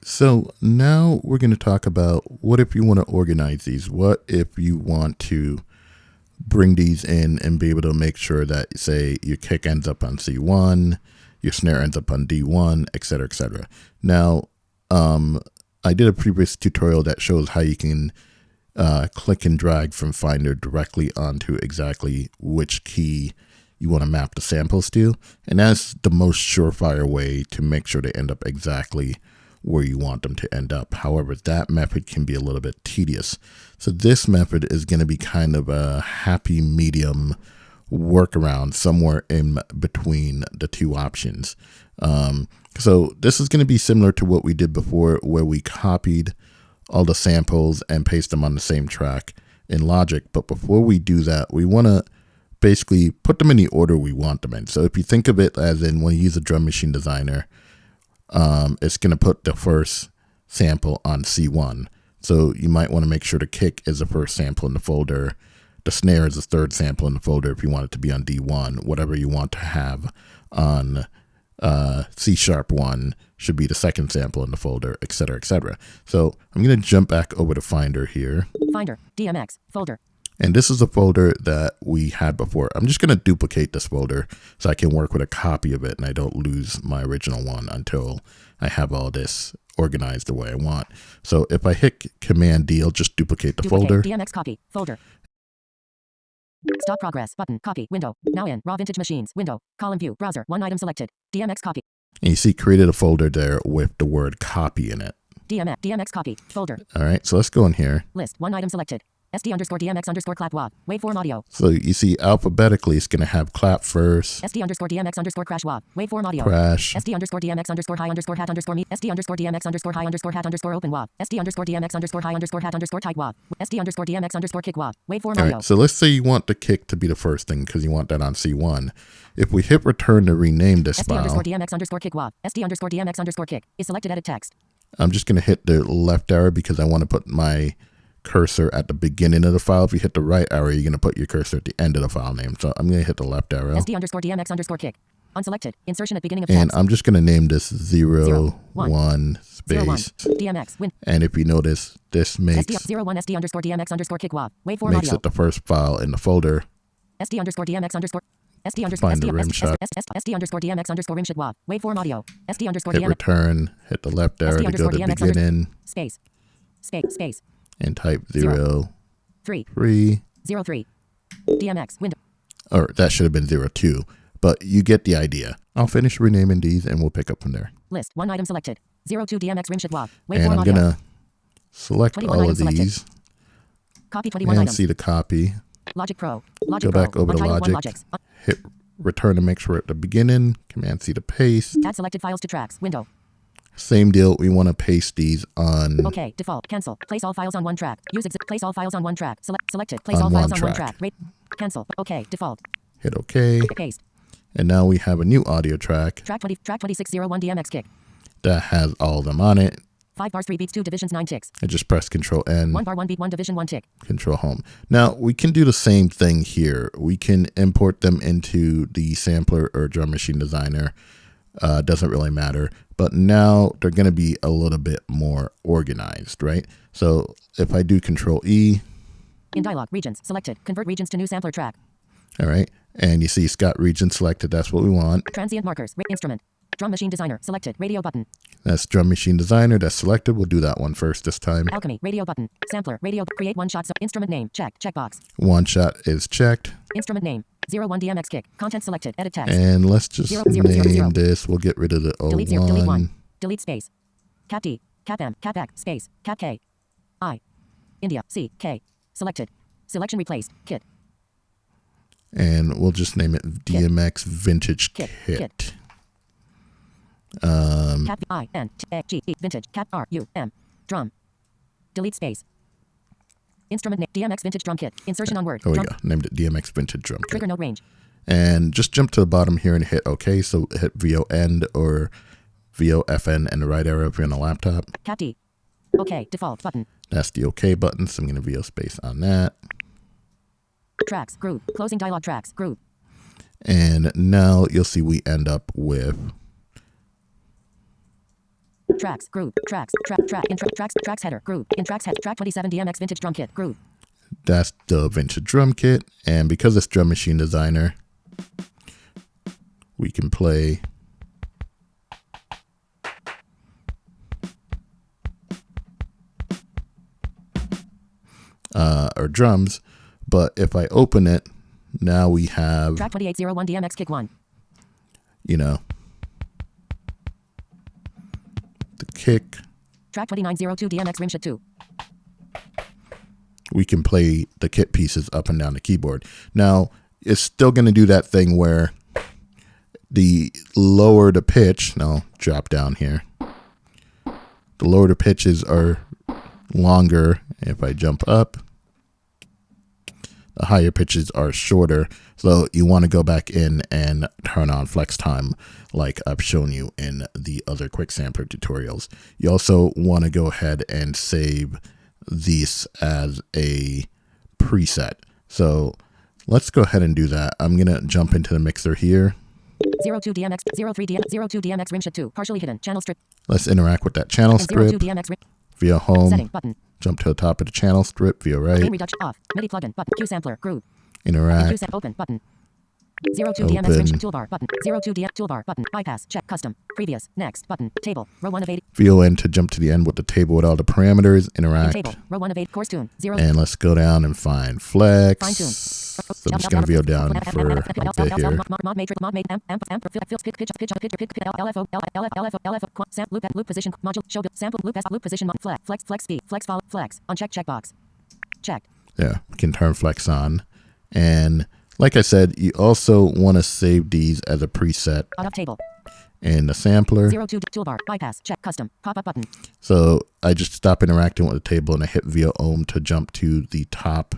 So now we're going to talk about what if you want to organize these? What if you want to bring these in and be able to make sure that, say, your kick ends up on C1, your snare ends up on D1, etc., etc. Now, I did a previous tutorial that shows how you can click and drag from Finder directly onto exactly which key you want to map the samples to. And that's the most surefire way to make sure they end up exactly where you want them to end up. However, that method can be a little bit tedious. So this method is going to be kind of a happy medium workaround somewhere in between the two options. So this is going to be similar to what we did before, where we copied all the samples and paste them on the same track in Logic. But before we do that, we want to basically put them in the order we want them in. So if you think of it as in when you use a DrumMachineDesigner, it's going to put the first sample on C1. So you might want to make sure the kick is the first sample in the folder. The snare is the third sample in the folder if you want it to be on D1. Whatever you want to have on C#1 should be the second sample in the folder, etc., etc. So I'm going to jump back over to Finder here. Finder, DMX, folder. And this is a folder that we had before. I'm just going to duplicate this folder so I can work with a copy of it and I don't lose my original one until I have all this organized the way I want. So if I hit Command D, I'll just duplicate the folder. DMX copy, folder. Stop progress, button, copy, window. Now in, raw vintage machines, window, column view, browser, one item selected, DMX copy. And you see created a folder there with the word copy in it. DMX copy, folder. All right, so let's go in here. List, one item selected. SD_DMX_clap WAV, waveform audio. So you see alphabetically it's going to have clap first. SD_DMX_crash WAV, waveform audio. Crash. SD_DMX_high_hat_me. SD_DMX_high_hat_open WAV. SD_DMX_high_hat_type WAV. SD_DMX_kick WAV, waveform audio. Right, so let's say you want the kick to be the first thing because you want that on C1. If we hit return to rename this file, SD_DMX_kick WAV. SD_DMX_kick is selected edit text. I'm just going to hit the left arrow because I want to put my cursor at the beginning of the file. If you hit the right arrow, you're going to put your cursor at the end of the file name. So I'm going to hit the left arrow. SD_DMX_kick. Unselected. Insertion at beginning of text. And I'm just going to name this 01 space. 01 DMX win. And if you notice, this makes SD01 SD_DMX_kick WAV. Waveform makes audio. it the first file in the folder. SD_DMX_ Find the rim shot. SD_DMX_rimshot WAV. Waveform audio. Hit SD_DMX. return. Hit the left arrow to go to the beginning. Space. And type 0 3 3 03 DMX window. Or that should have been 02, but you get the idea. I'll finish renaming these and we'll pick up from there. List, one item selected. 02 DMX rimshot WAV. And Waveform I'm audio. going to select all of these Copy 21 and items. see the copy. Logic Pro. Go back over to Logic. Hit return to make sure we're at the beginning. Command C to paste. Add selected files to tracks. Window. Same deal. We want to paste these on. Okay. Default. Cancel. Place all files on one track. Use exit. Place all files on one track. Selected. Place all files on one track. Rate. Cancel. Okay. Default. Hit OK. Paste. And now we have a new audio track. Track 2601 DMX kick. That has all of them on it. 5 bars, 3 beats, 2 divisions, 9 ticks. I just press Control N. 1 bar, 1 beat, 1 division, 1 tick. Control Home. Now we can do the same thing here. We can import them into the sampler or DrumMachineDesigner. Doesn't really matter. But now they're going to be a little bit more organized, right? So if I do Control E. In dialog, regions selected. Convert regions to new sampler track. All right. And you see it's got region selected. That's what we want. Transient markers. Instrument. DrumMachineDesigner. Selected. Radio button. That's DrumMachineDesigner. That's selected. We'll do that one first this time. Alchemy. Radio button. Sampler. Radio. Create one shot. Instrument name. Check. Checkbox. One shot is checked. Instrument name. 01 DMX kick. Content selected. Edit text. And let's just name this. We'll get rid of the 01. Delete 1. Delete space. Cap D. Cap M. Cap X. Space. Cap K. I. India. C. K. Selected. Selection replaced. Kit. And we'll just name it DMX Vintage Kit. Cap I N T A G E Vintage Cap R U M Drum. Delete space. Instrument name DMX Vintage Drum Kit. Insertion on word. There we go. Named it DMX Vintage Drum Kit. Trigger note range. And just jump to the bottom here and hit OK. So hit VO end or VO FN and the right arrow if you're on a laptop. Cap D. OK. Default button. That's the OK button. So I'm going to VO space on that. Tracks. Group. Closing dialog tracks. Group. And now you'll see we end up with Tracks, group, tracks, tracks header, group, in tracks head, track 27 DMX vintage drum kit, group. That's the vintage drum kit. And because it's Drum Machine Designer, we can play our drums. But if I open it, now we have track 2801 DMX kick 1. You know, the kick. Track 2902 DMX rimshot 2. We can play the kit pieces up and down the keyboard. Now, it's still going to do that thing where the lower the pitch, now drop down here, the lower the pitches are longer. If I jump up, the higher pitches are shorter. So you want to go back in and turn on flex time like I've shown you in the other quick sampler tutorials. You also want to go ahead and save these as a preset. So let's go ahead and do that. I'm going to jump into the mixer here. 02 DMX, 03 DMX, 02 DMX rimshot 2, partially hidden, channel strip. Let's interact with that channel strip. 02 DMX via home. setting button. Jump to the top of the channel strip via right. Gain reduction off. MIDI plugin button. Q sampler group. Interact. Q open button. 02 DMX rimshot toolbar button. 02 DMX toolbar button. Bypass check custom. Previous next button. Table row 1 of 8. VON to jump to the end with the table with all the parameters. Interact. Table row 1 of 8. Course tune 0. And let's go down and find flex. Fine tune. So I'm just going to VO down for a bit here. Mod matrix mod made amp sample loop position module show sample loop position flex speed flex follow flex uncheck checkbox checked. Yeah, we can turn flex on. And like I said, you also want to save these as a preset table in the sampler. 02 toolbar bypass check custom pop up button. So I just stop interacting with the table and I hit VO ohm to jump to the top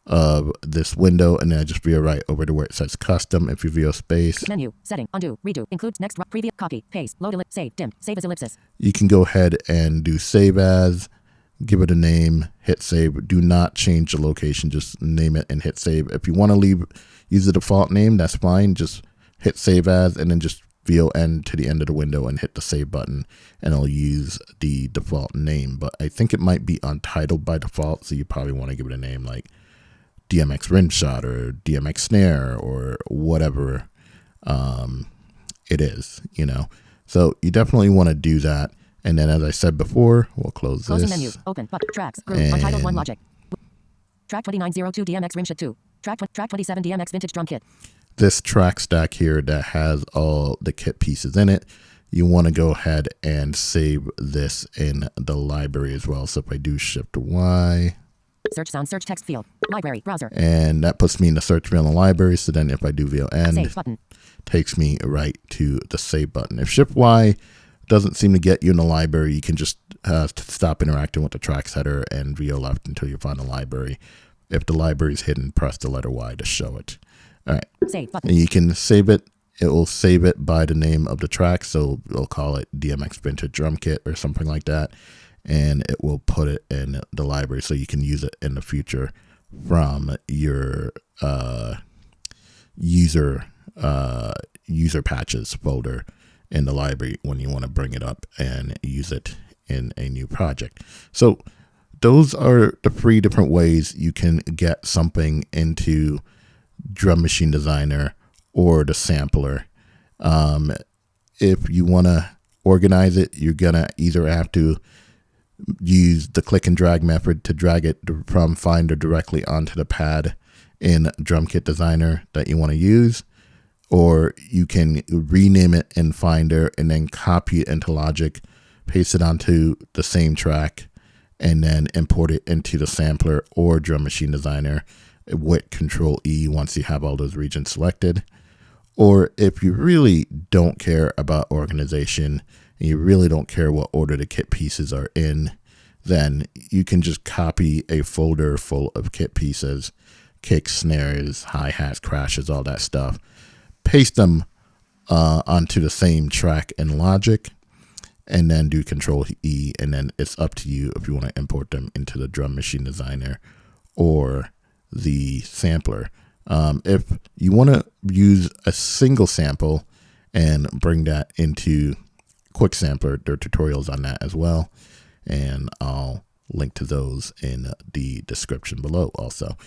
of this window, and then I just VO right over to where it says custom. If you VO space, menu setting undo redo includes next preview copy paste load save dim save as ellipsis. You can go ahead and do save as, give it a name, hit save. Do not change the location, just name it and hit save. If you want to use the default name, that's fine. Just hit save as and then just VO N to the end of the window and hit the save button, and it'll use the default name. But I think it might be untitled by default, so you probably want to give it a name like DMX Rimshot or DMX Snare or whatever it is, you know. So you definitely want to do that. And then, as I said before, we'll close Closing this. menu, open, button, tracks, group, untitled 1 logic. Track 2902 DMX rimshot 2. Track 27 DMX vintage drum kit. This track stack here that has all the kit pieces in it, you want to go ahead and save this in the library as well. So if I do Shift Y, search sound, search text field, library, browser. And that puts me in the search field in the library. So then if I do VO N, save button, takes me right to the save button. If Shift Y doesn't seem to get you in the library, you can just stop interacting with the tracks header and VO left until you find the library. If the library is hidden, press the letter Y to show it. All right. Save button. And you can save it. It will save it by the name of the track. So we'll call it DMX Vintage Drum Kit or something like that. And it will put it in the library so you can use it in the future from your user patches folder in the library when you want to bring it up and use it in a new project. So those are the 3 different ways you can get something into Drum Machine Designer or the sampler. If you want to organize it, you're going to either have to use the click and drag method to drag it from Finder directly onto the pad in DrumKit Designer that you want to use, or you can rename it in Finder and then copy it into Logic, paste it onto the same track, and then import it into the sampler or Drum Machine Designer with Control E once you have all those regions selected. Or if you really don't care about organization and you really don't care what order the kit pieces are in, then you can just copy a folder full of kit pieces, kicks, snares, hi-hats, crashes, all that stuff, paste them onto the same track in Logic, and then do Control E, and then it's up to you if you want to import them into the Drum Machine Designer or the sampler. If you want to use a single sample and bring that into quick sampler. There are tutorials on that as well, and I'll link to those in the description below also.